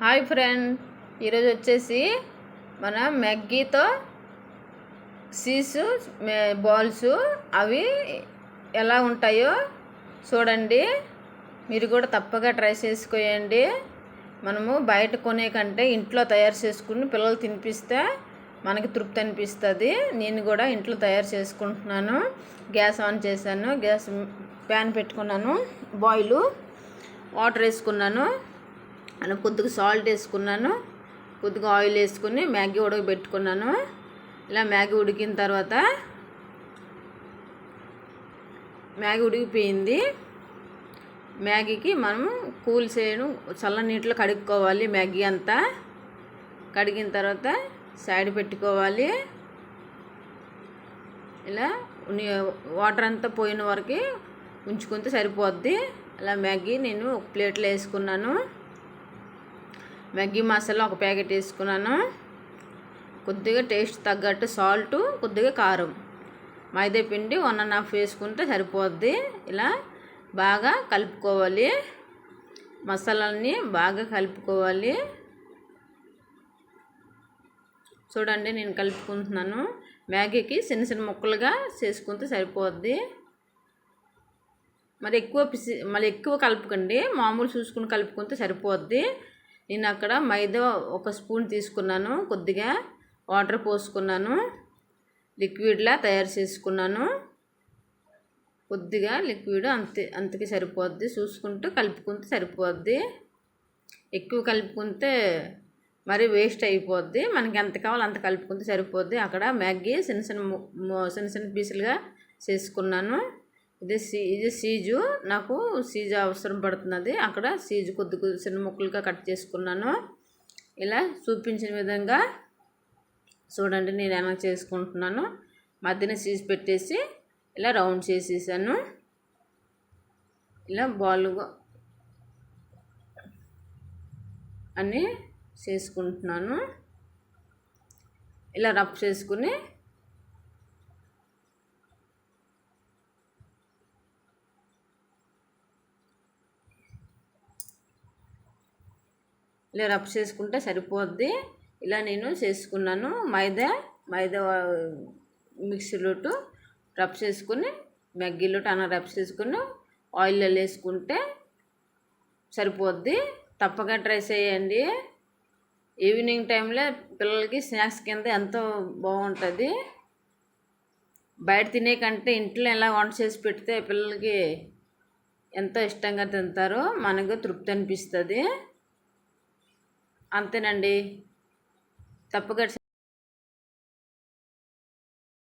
Hi friend, ఈరోజు వచ్చేసి మన మ్యాగీతో చీజ్ బాల్స్ అవి ఎలా ఉంటాయో చూడండి. మీరు కూడా తప్పగా ట్రై చేసుకోండి. మనము బయట కొనే కంటే ఇంట్లో తయారు చేసుకుని పిల్లలు తినిపిస్తే మనకి తృప్తి అనిపిస్తుంది. నేను కూడా ఇంట్లో తయారు చేసుకుంటున్నాను. గ్యాస్ ఆన్ చేశాను, గ్యాస్ ప్యాన్ పెట్టుకున్నాను, బాయిల్ వాటర్ వేసుకున్నాను, అలా కొద్దిగా సాల్ట్ వేసుకున్నాను, కొద్దిగా ఆయిల్ వేసుకుని మ్యాగీ ఉడకబెట్టుకున్నాను. ఇలా మ్యాగీ ఉడికిన తర్వాత మ్యాగీ ఉడికిపోయింది. మ్యాగీకి మనం కూల్ చేయడం చల్ల నీటిలో కడుక్కోవాలి. మ్యాగీ అంతా కడిగిన తర్వాత సైడ్ పెట్టుకోవాలి. ఇలా వాటర్ అంతా పోయిన వరకు ఉంచుకుంటే సరిపోద్ది. అలా మ్యాగీ నేను ఒక ప్లేట్లో వేసుకున్నాను. మ్యాగీ మసాలా ఒక ప్యాకెట్ వేసుకున్నాను. కొద్దిగా టేస్ట్ తగ్గట్టు సాల్ట్, కొద్దిగా కారం, మైదా పిండి 1½ వేసుకుంటే సరిపోద్ది. ఇలా బాగా కలుపుకోవాలి. మసాలాన్ని బాగా కలుపుకోవాలి. చూడండి, నేను కలుపుకుంటున్నాను. మ్యాగీకి చిన్న చిన్న ముక్కలుగా చేసుకుంటే సరిపోద్ది. మళ్ళీ ఎక్కువ కలుపుకండి, మామూలు చూసుకుని కలుపుకుంటే సరిపోద్ది. నేను అక్కడ మైదా 1 స్పూన్ తీసుకున్నాను, కొద్దిగా వాటర్ పోసుకున్నాను, లిక్విడ్లా తయారు చేసుకున్నాను. కొద్దిగా లిక్విడ్ అంతకి సరిపోద్ది. చూసుకుంటూ కలుపుకుంటే సరిపోద్ది. ఎక్కువ కలుపుకుంటే మరి వేస్ట్ అయిపోద్ది. మనకి ఎంత కావాలో అంత కలుపుకుంటే సరిపోద్ది. అక్కడ మ్యాగీ చిన్న చిన్న పీసులుగా చేసుకున్నాను. ఇది చీజు, నాకు చీజ్ అవసరం పడుతున్నది. అక్కడ చీజ్ కొద్దిగా చిన్న ముక్కలుగా కట్ చేసుకున్నాను. ఇలా చూపించిన విధంగా చూడండి, నేను ఎలా చేసుకుంటున్నాను. మధ్యన చీజ్ పెట్టేసి ఇలా రౌండ్ చేసేసాను. ఇలా బాల్గా అన్నీ చేసుకుంటున్నాను. ఇలా రఫ్ చేసుకుని ఇలా రఫ్ చేసుకుంటే సరిపోద్ది. ఇలా నేను చేసుకున్నాను. మైదా మిక్సీలోటు రఫ్ చేసుకుని మ్యాగీలోటు అలా రఫ్ చేసుకుని ఆయిల్లో వేసుకుంటే సరిపోద్ది. తప్పగా ట్రై చేయండి. ఈవినింగ్ టైంలో పిల్లలకి స్నాక్స్ కింద ఎంతో బాగుంటుంది. బయట తినే కంటే ఇంట్లో ఎలా వంట చేసి పెడితే పిల్లలకి ఎంతో ఇష్టంగా తింటారు. మనకు తృప్తి అనిపిస్తుంది. అంతేనండి. తప్పగా